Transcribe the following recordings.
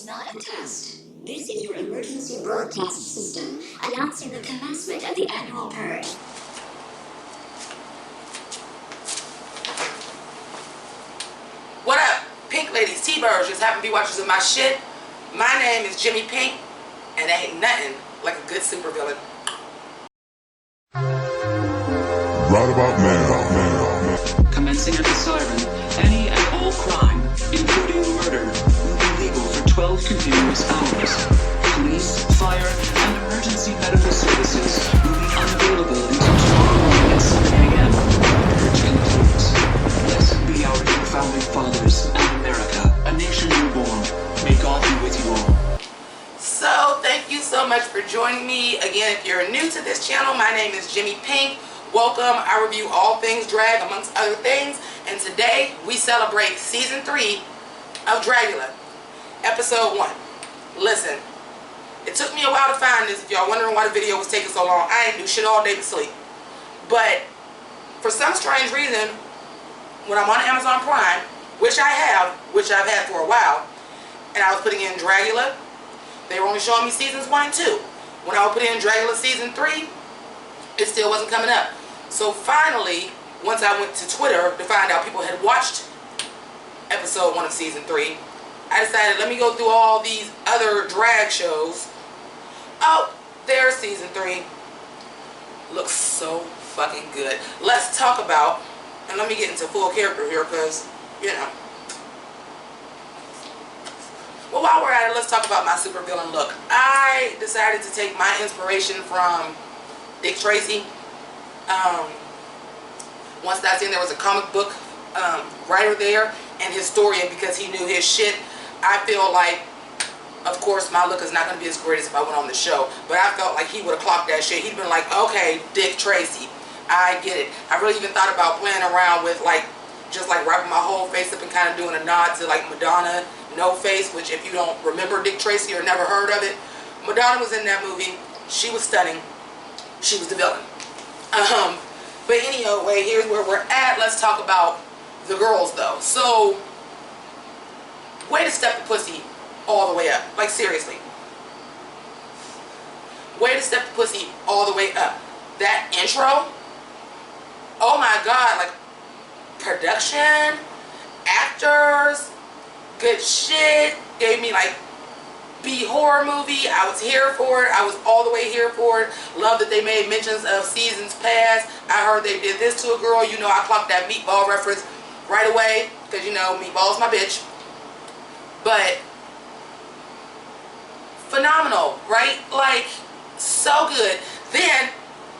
not a test. This is your emergency broadcast system announcing the commencement of the annual purge. What up, Pink ladies, T-birds, just happen to be watchers of my shit. My name is Jimmy Pynk, and ain't nothing like a good supervillain. Right about now. Commencing at the siren, any and all crime, including murder, will be legal for 12 continuous hours. Police, fire, and emergency medical services will be unavailable until tomorrow morning at 7 a.m. Purge concludes. Blessed be our dear founding fathers and America, a nation newborn. May God be with you all. So, thank you so much for joining me. Again, if you're new to this channel, my name is Jimmy Pynk. Welcome. I review all things drag amongst other things, and today we celebrate season 3 of Dragula, episode 1. Listen, it took me a while to find this. If y'all wondering why the video was taking so long, I ain't do shit all day but sleep. But for some strange reason, when I'm on Amazon Prime, which I've had for a while, and I was putting in Dragula, they were only showing me seasons 1 and 2. When I would put in Dragula season 3, it still wasn't coming up. So finally, once I went to Twitter to find out people had watched episode 1 of season 3, I decided, let me go through all these other drag shows. Oh, there's season 3. Looks so fucking good. Let's talk about, and let me get into full character here because, you know. Well, while we're at it, let's talk about my supervillain look. I decided to take my inspiration from Dick Tracy. Once I seen there was a comic book writer there and historian because he knew his shit. I feel like, of course, my look is not going to be as great as if I went on the show, but I felt like he would have clocked that shit. He'd been like, okay, Dick Tracy, I get it. I really even thought about playing around with just wrapping my whole face up and kind of doing a nod to like Madonna No Face, which if you don't remember Dick Tracy or never heard of it, Madonna was in that movie. She was stunning. She was the villain. But anyway, here's where we're at. Let's talk about the girls though. So, way to step the pussy all the way up. Like seriously. Way to step the pussy all the way up. That intro, oh my god, like production, actors, good shit, gave me like B-horror movie. I was here for it. I was all the way here for it. Love that they made mentions of seasons past. I heard they did this to a girl. You know, I clocked that meatball reference right away because, you know, meatball's my bitch. But phenomenal, right? Like, so good. Then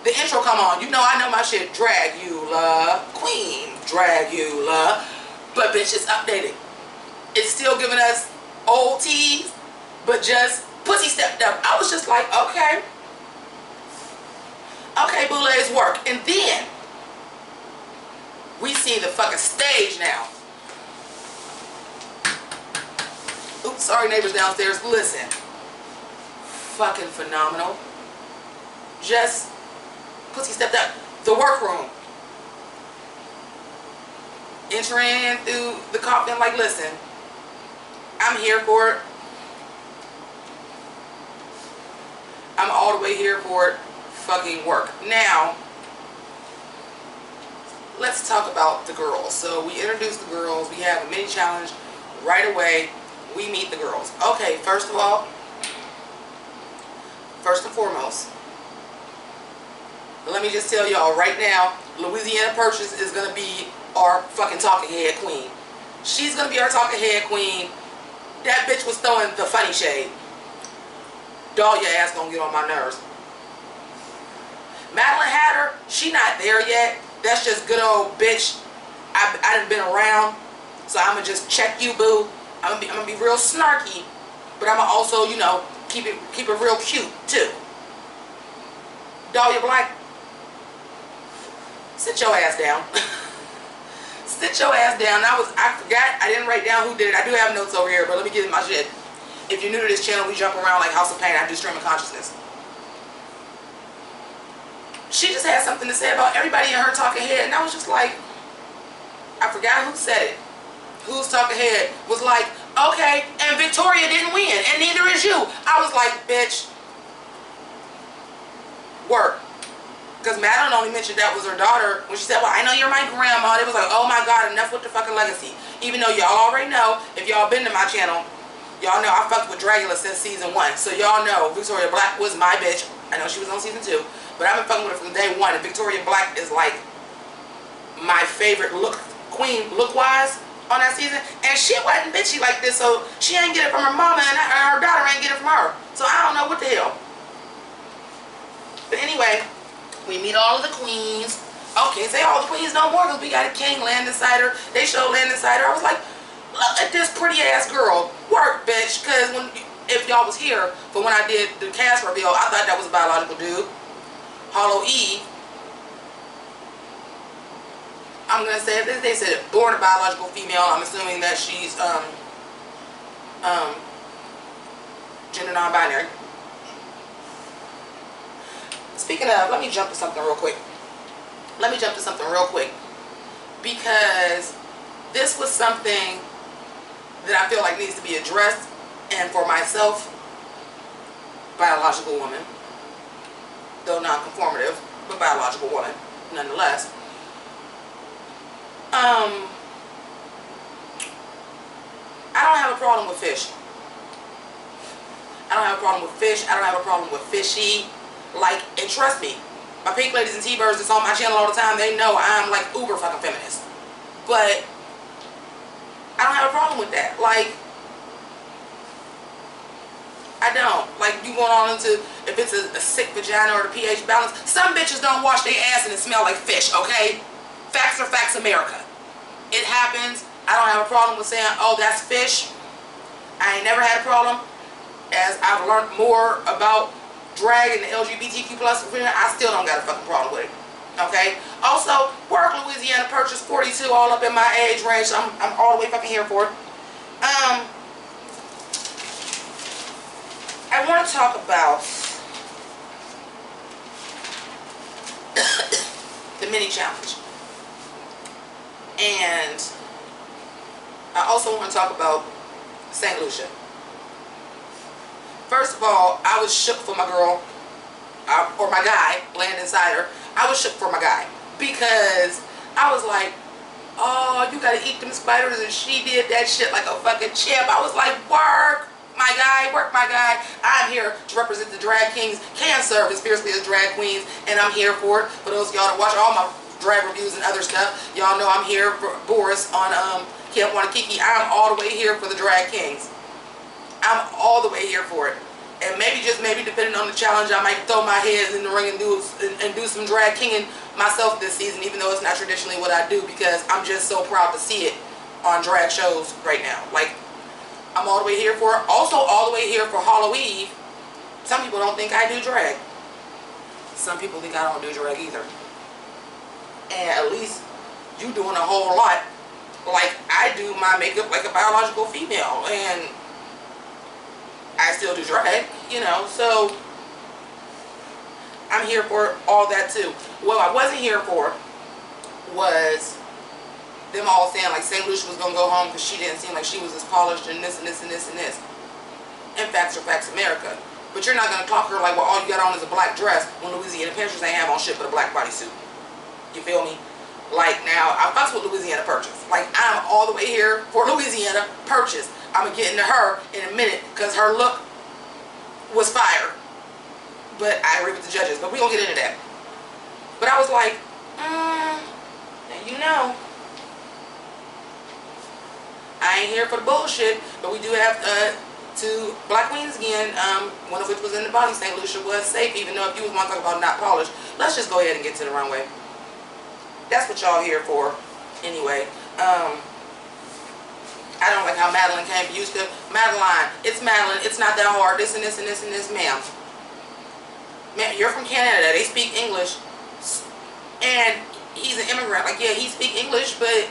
the intro come on. You know, I know my shit. Dragula, Queen Dragula. But bitch, it's updated. It's still giving us old teas, but just pussy stepped up. I was just like, okay. Okay, boulets work. And then we see the fucking stage now. Oops, sorry neighbors downstairs. Listen. Fucking phenomenal. Just pussy stepped up. The workroom. Entering through the coffin like, listen, I'm here for it. I'm all the way here for it. Fucking work. Now, let's talk about the girls. So we introduce the girls. We have a mini challenge right away. We meet the girls. Okay, first of all, first and foremost, let me just tell y'all right now, Louisiana Purchase is going to be our fucking talking head queen. She's going to be our talking head queen. That bitch was throwing the funny shade. Dog, your ass gonna get on my nerves. Madeline Hatter, she not there yet. That's just good old bitch. I done been around, so I'ma just check you, boo. I'm gonna be real snarky, but I'ma also, you know, keep it real cute too. Dahlia Black, sit your ass down. Sit your ass down. I forgot. I didn't write down who did it. I do have notes over here, but let me get in my shit. If you're new to this channel, we jump around like House of Pain. I do stream of consciousness. She just had something to say about everybody in her talking head, and I was just like, I forgot who said it. Who's talking head was like, Okay, and Victoria didn't win, and neither is you. I was like, bitch, work. Because Madeline only mentioned that was her daughter when she said, well, I know you're my grandma. It was like, oh my God, enough with the fucking legacy. Even though y'all already know, if y'all been to my channel, y'all know I fucked with Dragula since season 1. So y'all know Victoria Black was my bitch. I know she was on season 2, but I've been fucking with her from day 1. And Victoria Black is like my favorite queen look-wise on that season. And she wasn't bitchy like this, so she ain't get it from her mama, and her daughter ain't get it from her. So I don't know what the hell. But anyway, we meet all of the queens. Okay, say all the queens no more because we got a king, Landinsider. They showed Landinsider. I was like, look at this pretty ass girl. Work, bitch. Because if y'all was here for when I did the cast reveal, I thought that was a biological dude. Hollow Eve. I'm gonna say this. They said born a biological female. I'm assuming that she's gender non-binary. Speaking of, let me jump to something real quick. Because this was something that I feel like needs to be addressed, and for myself, biological woman, though non-conformative, but biological woman nonetheless. I don't have a problem with fish. I don't have a problem with fish. I don't have a problem with fishy. Like, and trust me, my pink ladies and T-birds that's on my channel all the time, they know I'm like uber fucking feminist. But I don't have a problem with that. Like, I don't. Like, you going on into if it's a sick vagina or the pH balance. Some bitches don't wash their ass and it smell like fish, okay? Facts are facts, America. It happens. I don't have a problem with saying, oh, that's fish. I ain't never had a problem. As I've learned more about drag and the LGBTQ plus, I still don't got a fucking problem with it. Okay? Also, work Louisiana Purchase 42, all up in my age range, so I'm all the way fucking here for it. I want to talk about the mini challenge. And I also want to talk about St. Lucia. First of all, I was shook for my girl, or my guy, Landinsider. I was shook for my guy because I was like, oh, you gotta eat them spiders, and she did that shit like a fucking champ. I was like, work my guy, work my guy. I'm here to represent the drag kings, can serve as fiercely as drag queens, and I'm here for it. For those of y'all that watch all my drag reviews and other stuff, y'all know I'm here for Boris on Can't Wanna Kiki. I'm all the way here for the drag kings. I'm all the way here for it. And maybe, just maybe, depending on the challenge, I might throw my heads in the ring and do some drag kinging myself this season, even though it's not traditionally what I do, because I'm just so proud to see it on drag shows right now. Like, I'm all the way here for it. Also all the way here for Hollow Eve. Some people don't think I do drag. Some people think I don't do drag either. And at least you doing a whole lot. Like, I do my makeup like a biological female, and I still do drag, you know, so I'm here for all that too. What I wasn't here for was them all saying like St. Lucia was going to go home because she didn't seem like she was as polished and this and this and this and this. And facts are facts, America. But you're not going to talk her like, well, all you got on is a black dress when Louisiana Purchase ain't have on shit but a black bodysuit. You feel me? Like, now, I fucks with Louisiana Purchase. Like, I'm all the way here for Louisiana Purchase. I'm going to get into her in a minute because her look was fire. But I agree with the judges. But we going to get into that. But I was like, now you know, I ain't here for the bullshit. But we do have two black queens again. One of which was in the body. St. Lucia was safe, even though if you was want to talk about not polished. Let's just go ahead and get to the runway. That's what y'all here for anyway. I don't like how Madeline came used to. Madeline, it's Madeline. It's not that hard. This and this and this and this, ma'am. You're from Canada. They speak English. And he's an immigrant. Like, yeah, he speak English, but,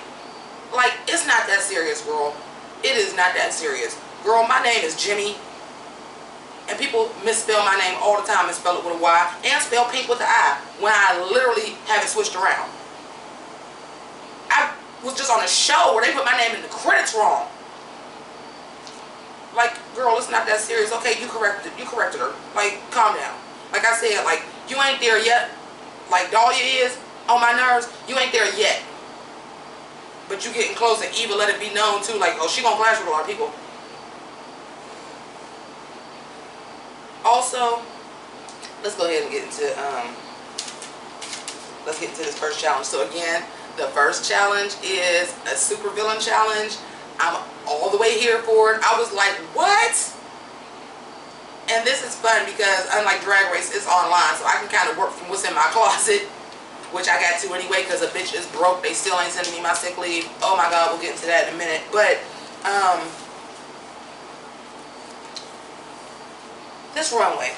like, it's not that serious, girl. It is not that serious. Girl, my name is Jimmi. And people misspell my name all the time and spell it with a Y. And spell Pynk with an I. When I literally have it switched around. I was just on a show where they put my name in the credits wrong. girl, it's not that serious. Okay, you corrected her. Like, calm down. Like I said, like, you ain't there yet. Like Dahlia is on my nerves. You ain't there yet. But you getting close, and Eva let it be known too. Like, oh, she gonna clash with a lot of people. Also, let's go ahead and get into this first challenge. So again, the first challenge is a supervillain challenge. I'm all the way here for it. I was like, what? And this is fun because unlike Drag Race, it's online, so I can kind of work from what's in my closet, which I got to anyway because a bitch is broke. They still ain't sending me my sick leave. Oh my God, we'll get into that in a minute. But this runway.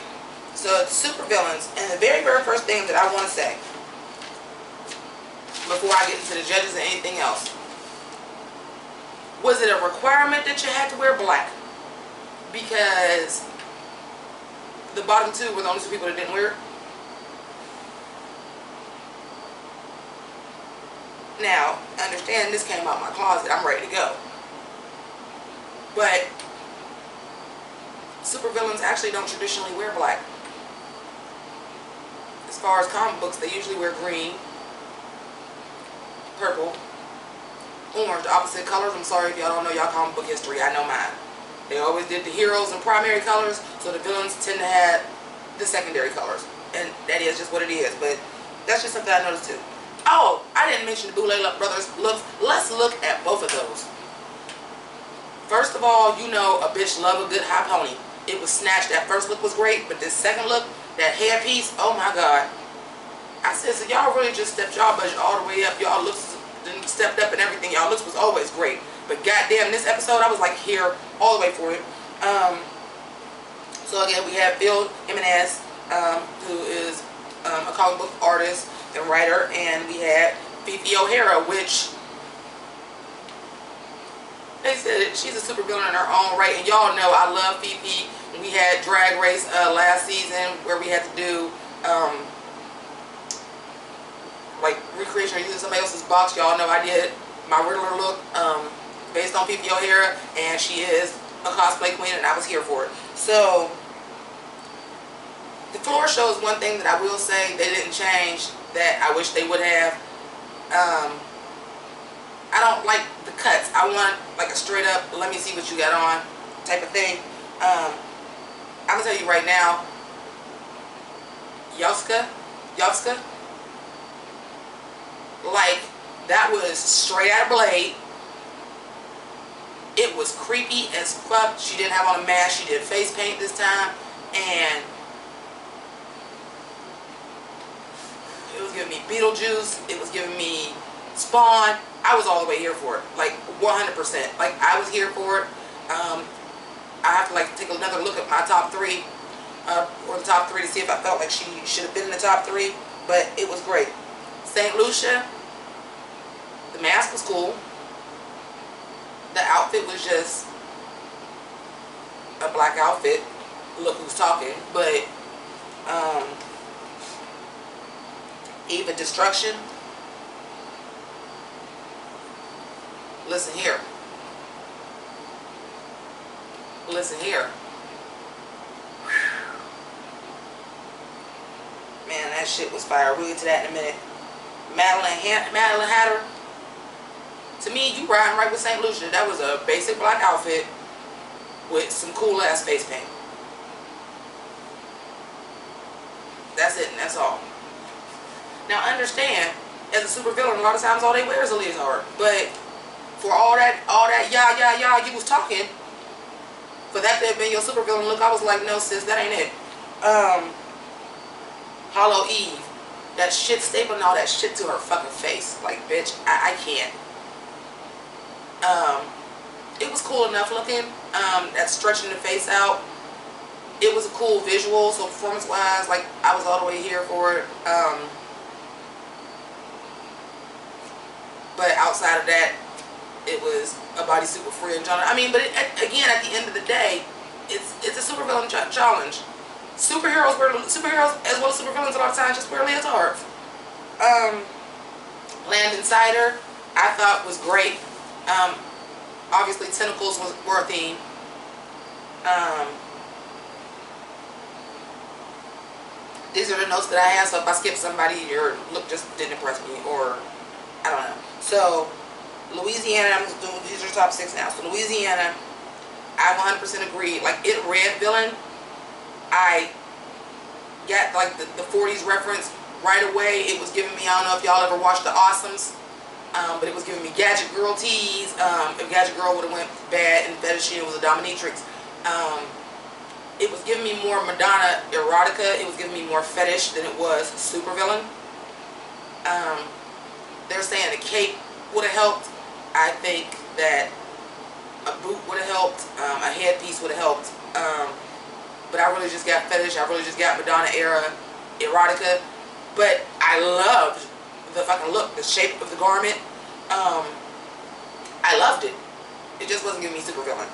So it's supervillains, and the very first thing that I want to say before I get into the judges and anything else, was it a requirement that you had to wear black? Because the bottom two were the only two people that didn't wear it. Now, understand this came out my closet. I'm ready to go. But supervillains actually don't traditionally wear black. As far as comic books, they usually wear green, purple, orange, the opposite colors. I'm sorry if y'all don't know y'all comic book history. I know mine. They always did the heroes in primary colors, so the villains tend to have the secondary colors. And that is just what it is. But that's just something I noticed too. Oh, I didn't mention the Boulay Brothers looks. Let's look at both of those. First of all, you know a bitch love a good high pony. It was snatched. That first look was great, but this second look, that hairpiece, oh my God. I said, so y'all really just stepped y'all budget all the way up. Y'all looks stepped up and everything. Y'all looks was always great. But goddamn, this episode, I was like here all the way for it. So again, we have Phil Jimenez, who is a comic book artist and writer, and we had Fifi O'Hara, which they said she's a supervillain in her own right, and y'all know I love Fifi. We had Drag Race last season where we had to do like recreation or using somebody else's box. Y'all know I did my Riddler look based on Fifi O'Hara, and she is a cosplay queen, and I was here for it. So the floor show is one thing that I will say they didn't change that I wish they would have. I don't like the cuts. I want like a straight up, let me see what you got on type of thing. I'm gonna tell you right now, Yovska, like that was straight out of Blade. It was creepy as fuck. She didn't have on a mask. She did face paint this time, and it was giving me Beetlejuice. It was giving me Spawn. I was all the way here for it, like 100%. Like I was here for it. I have to like take another look at my top three, or the top three, to see if I felt like she should have been in the top three. But it was great. St. Lucia, the mask was cool. The outfit was just a black outfit. Look who's talking. But Eva Destruction. Listen here. Listen here. Man, that shit was fire. We'll get to that in a minute. Madeline Hatter. To me, you riding right with St. Lucia. That was a basic black outfit with some cool ass face paint. That's it, and that's all. Now understand, as a supervillain, a lot of times all they wear is a leotard. But for all that yah you was talking, for that to have been your supervillain look, I was like, no sis, that ain't it. Hollow Eve, that shit stapling all that shit to her fucking face. Like, bitch, I can't. It was cool enough looking. That stretching the face out, it was a cool visual. So performance wise, like I was all the way here for it. But outside of that, it was a bodysuit with free and genre. I mean, but again, at the end of the day, it's a supervillain challenge. Superheroes as well as supervillains a lot of times just wear leotards. Land Insider, I thought was great. Obviously tentacles were a theme. These are the notes that I have, so if I skip somebody, your look just didn't impress me, or I don't know. So, Louisiana, these are top 6 now. So, Louisiana, I 100% agree. Like, it read villain. I got, like, the 40s reference right away. It was giving me, I don't know if y'all ever watched The Awesomes, but it was giving me Gadget Girl tease. If Gadget Girl would have went bad and fetishy, it was a dominatrix. It was giving me more Madonna erotica. It was giving me more fetish than it was supervillain. They're saying a cape would have helped. I think that a boot would have helped. A headpiece would have helped. But I really just got fetish. I really just got Madonna era erotica. But I loved the fucking look, the shape of the garment. I loved it. It just wasn't giving me supervillain.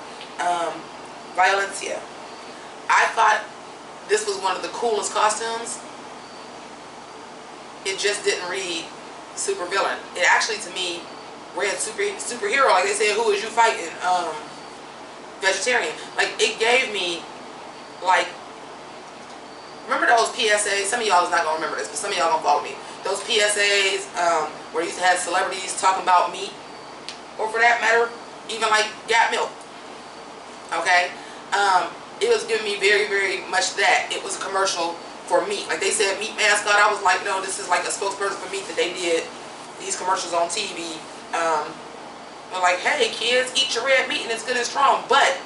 Violencia. I thought this was one of the coolest costumes. It just didn't read supervillain. It actually, to me, read superhero. Like they said, who is you fighting? Vegetarian. Like, it gave me, like, remember those PSAs? Some of y'all is not going to remember this, but some of y'all going to follow me. Those PSAs where you used to have celebrities talking about meat, or for that matter, even like Got Milk. Okay? It was giving me very, very much that. It was a commercial for meat. Like they said, meat mascot. I was like, no, this is like a spokesperson for meat that they did these commercials on TV. They're like, hey kids, eat your red meat and it's good and strong. But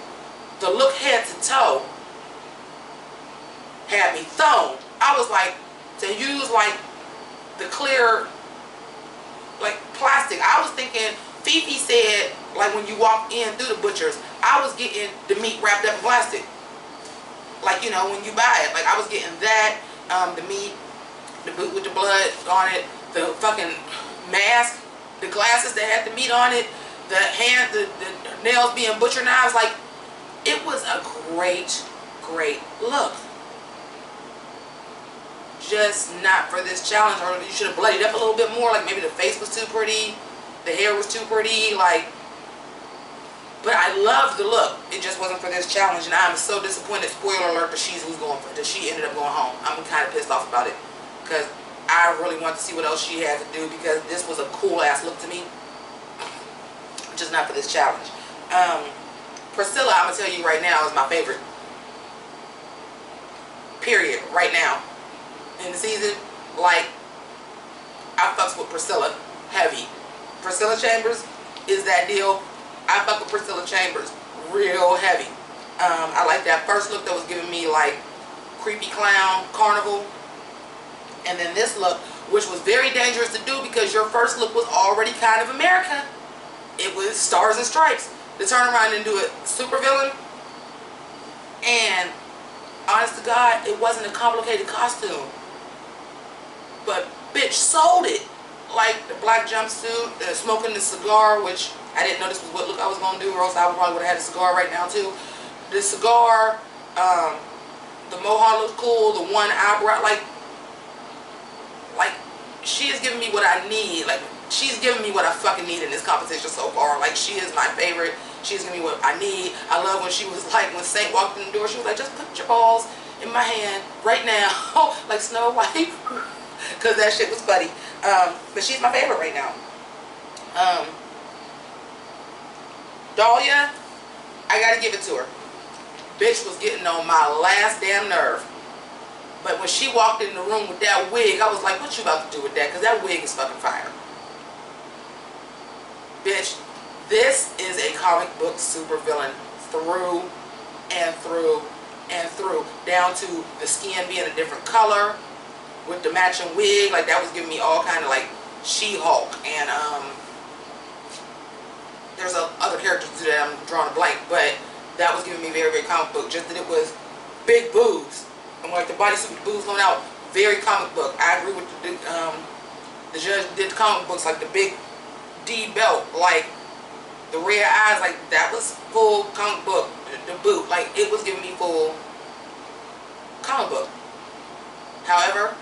the look head to toe had me thrown. I was like, to use like the clear, like plastic. I was thinking, Fifi said, like when you walk in through the butchers, I was getting the meat wrapped up in plastic. Like, you know, when you buy it. Like, I was getting that, the meat, the boot with the blood on it, the fucking mask, the glasses that had the meat on it, the nails being butcher knives. Like, it was a great, great look. Just not for this challenge. Or you should have bloodied up a little bit more. Like, maybe the face was too pretty, the hair was too pretty, like. But I loved the look. It just wasn't for this challenge, and I'm so disappointed. Spoiler alert: that she ended up going home. I'm kind of pissed off about it because I really wanted to see what else she had to do, because this was a cool ass look to me. Just not for this challenge. Priscilla, I'm gonna tell you right now, is my favorite. Period. Right now in the season, like, I fucks with Priscilla heavy. Priscilla Chambers is that deal. I fuck with Priscilla Chambers real heavy. I like that first look that was giving me like creepy clown carnival, and then this look, which was very dangerous to do because your first look was already kind of America. It was Stars and Stripes. To turn around and do it supervillain, and honest to God, it wasn't a complicated costume, but bitch sold it. Like the black jumpsuit, smoking the cigar, which I didn't know this was what look I was going to do, or else I probably would have had a cigar right now too. The cigar, the mohawk looks cool, the one eyebrow, like she is giving me what I need. Like, she's giving me what I fucking need in this competition so far. Like, she is my favorite. She's giving me what I need. I love when she was like, when Saint walked in the door, she was like, just put your balls in my hand right now. Like Snow White. Because that shit was funny. But she's my favorite right now. Dahlia, I gotta give it to her. Bitch was getting on my last damn nerve. But when she walked in the room with that wig, I was like, what you about to do with that? Because that wig is fucking fire. Bitch, this is a comic book supervillain through and through and through. Down to the skin being a different color with the matching wig. Like, that was giving me all kind of like She-Hulk. And there's other characters that I'm drawing a blank, but that was giving me very, very comic book. Just that it was big boobs, and like the bodysuit boobs going out, very comic book. I agree with the judge who did the comic books, like the big D belt, like the red eyes, like that was full comic book. The boot, like it was giving me full comic book. However,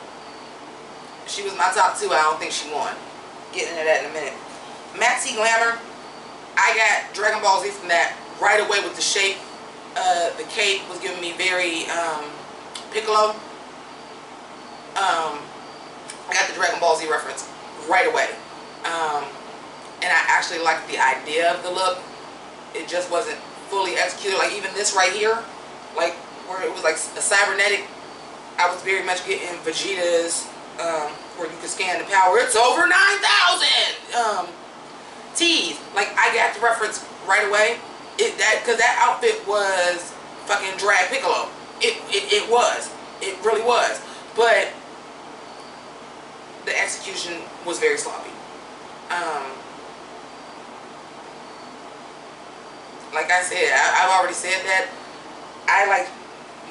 she was my top 2. I don't think she won. Getting into that in a minute. Maxi Glamour, I got Dragon Ball Z from that right away with the shape The cape was giving me very Piccolo. I got the Dragon Ball Z reference right away. And I actually liked the idea of the look. It just wasn't fully executed. Like even this right here, like where it was like a cybernetic, I was very much getting Vegeta's, where you can scan the power. It's over 9,000 T's. Like I got the reference right away. Because that outfit was fucking drag Piccolo. It was. It really was. But the execution was very sloppy. Like I said, I've already said that I like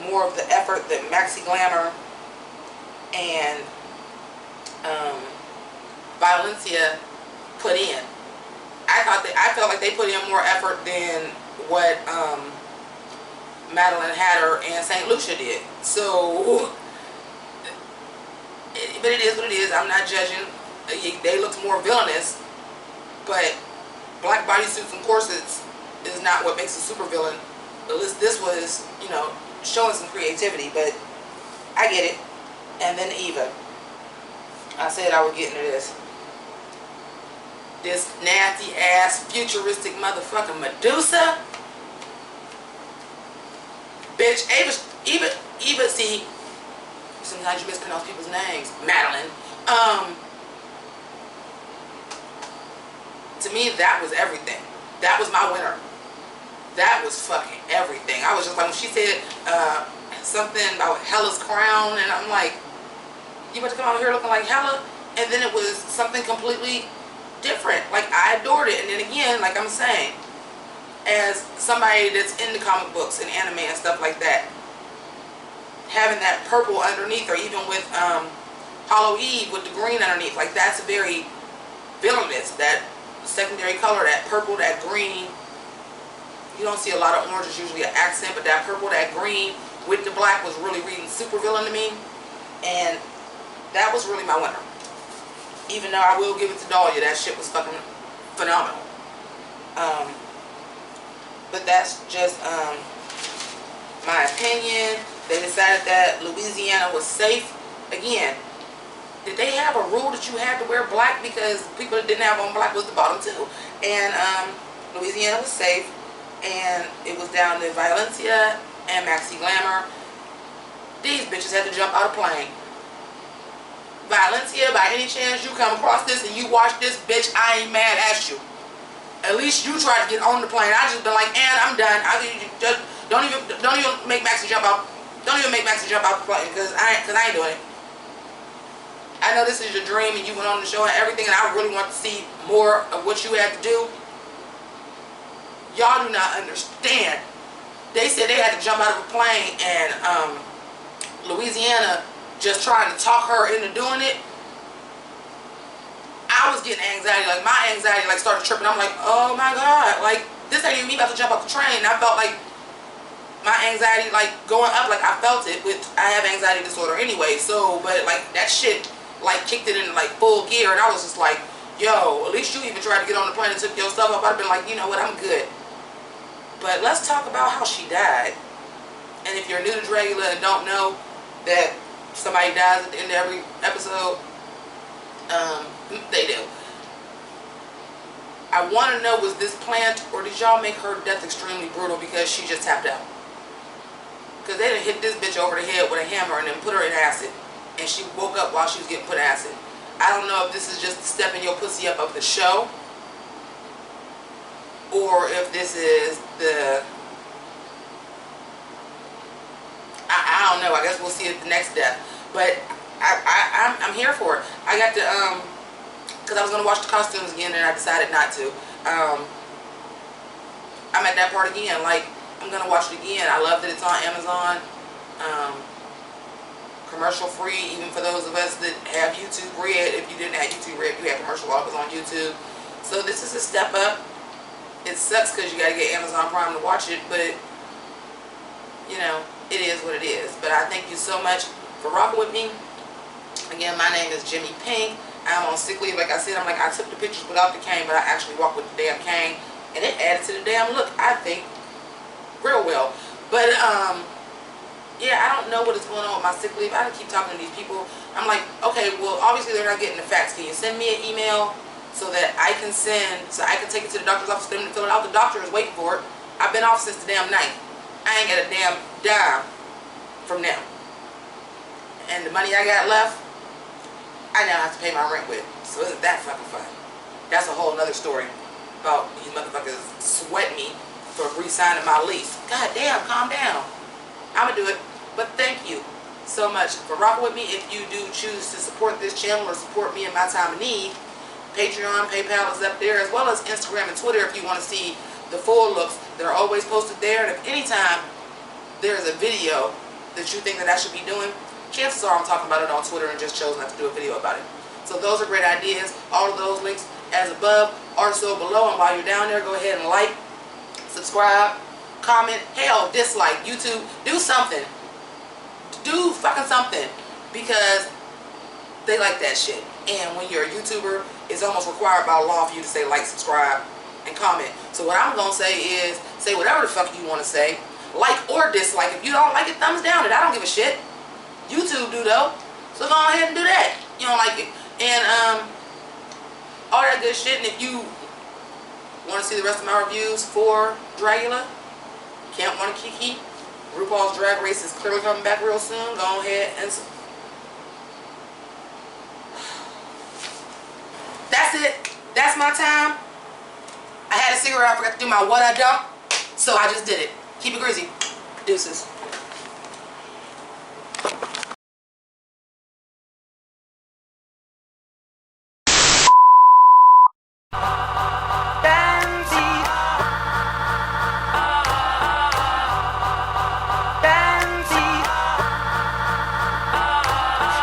more of the effort that Maxi Glamour and Valencia put in. I felt like they put in more effort than what Madeline Hatter and St. Lucia did. So, but it is what it is. I'm not judging. They looked more villainous, but black bodysuits and corsets is not what makes a super villain. At least this was, you know, showing some creativity, but I get it. And then Eva. I said I would get into this. This nasty ass futuristic motherfucking Medusa. Bitch, Eva, see, sometimes you mispronounce people's names. Madeline. To me, that was everything. That was my winner. That was fucking everything. I was just like, when she said something about Hela's crown, and I'm like, you about to come out here looking like Hela? And then it was something completely different. Like, I adored it. And then again, like I'm saying, as somebody that's into comic books and anime and stuff like that, having that purple underneath, or even with Hollow Eve with the green underneath, like that's very villainous. That secondary color, that purple, that green. You don't see a lot of orange, it's usually an accent, but that purple, that green with the black was really reading super villain to me. And that was really my winner. Even though I will give it to Dahlia, that shit was fucking phenomenal. But that's just my opinion. They decided that Louisiana was safe. Again, did they have a rule that you had to wear black because people that didn't have on black was the bottom too? And Louisiana was safe. And it was down to Valencia and Maxi Glamour. These bitches had to jump out of plane. Valencia, by any chance you come across this and you watch this, bitch, I ain't mad at you. At least you tried to get on the plane. I just been like, and I'm done. Don't even make Maxi jump out. Don't even make Maxi jump out the plane, because I ain't doing it. I know this is your dream and you went on the show and everything, and I really want to see more of what you had to do. Y'all do not understand. They said they had to jump out of a plane, and Louisiana just trying to talk her into doing it. I was getting anxiety. Like my anxiety like started tripping. I'm like, oh my god, like this ain't even me about to jump off the train. And I felt like my anxiety like going up. Like I felt it. With I have anxiety disorder anyway. So, but like that shit like kicked it into like full gear, and I was just like, yo, at least you even tried to get on the plane and took your stuff up. I'd have been like, you know what, I'm good. But let's talk about how she died. And if you're new to Dragula and don't know that somebody dies at the end of every episode, they do. I want to know, was this planned, or did y'all make her death extremely brutal because she just tapped out? Because they done hit this bitch over the head with a hammer and then put her in acid. And she woke up while she was getting put in acid. I don't know if this is just stepping your pussy up of the show, or if this is the, I don't know. I guess we'll see at the next death. But I'm here for it. I got to, because I was going to watch the costumes again and I decided not to. I'm at that part again. Like, I'm going to watch it again. I love that it's on Amazon. Commercial free, even for those of us that have YouTube Red. If you didn't have YouTube Red, you had commercial offers on YouTube. So this is a step up. It sucks because you got to get Amazon Prime to watch it, but you know, it is what it is. But I thank you so much for rocking with me. Again, my name is Jimmi Pynk. I'm on sick leave. Like I said, I took the pictures without the cane, but I actually walked with the damn cane, and it added to the damn look, I think, real well. But yeah, I don't know what is going on with my sick leave. I keep talking to these people. I'm like, okay, well, obviously they're not getting the facts. Can you send me an email so that I can take it to the doctor's office for them to fill it out? The doctor is waiting for it. I've been off since the damn 9th. I ain't got a damn dime from them. And the money I got left, I now have to pay my rent with. So isn't that fucking fun? That's a whole nother story about these motherfuckers sweating me for re-signing my lease. God damn, calm down. I'ma do it. But thank you so much for rocking with me. If you do choose to support this channel or support me in my time of need, Patreon, PayPal is up there, as well as Instagram and Twitter if you want to see the full looks. They're always posted there. And if anytime there's a video that you think that I should be doing, chances are I'm talking about it on Twitter and just chose not to do a video about it. So those are great ideas. All of those links as above are so below. And while you're down there, go ahead and like, subscribe, comment, hell, dislike, YouTube, do something. Do fucking something, because they like that shit. And when you're a YouTuber, it's almost required by law for you to say like, subscribe, and comment. So what I'm gonna say is, say whatever the fuck you want to say, like or dislike. If you don't like it, thumbs down it. I don't give a shit. YouTube do though, so go ahead and do that. You don't like it, and all that good shit. And if you want to see the rest of my reviews for Dragula, Camp One Kiki, RuPaul's Drag Race is clearly coming back real soon. Go ahead and that's it. That's my time. I had a cigarette. I forgot to do my what I don't, so I just did it. Keep it greasy. Deuces.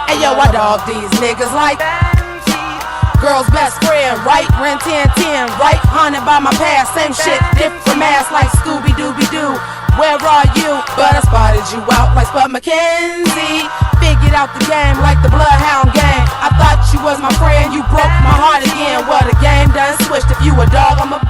Hey yo, I dog these niggas like girl's best friend, right? Ren 1010, right? Haunted by my past, same shit, different mask like Scooby-Dooby-Doo. Where are you? But I spotted you out like Spud McKenzie. Figured out the game like the Bloodhound gang. I thought you was my friend, you broke my heart again. Well, the game done switched. If you a dog, I'm a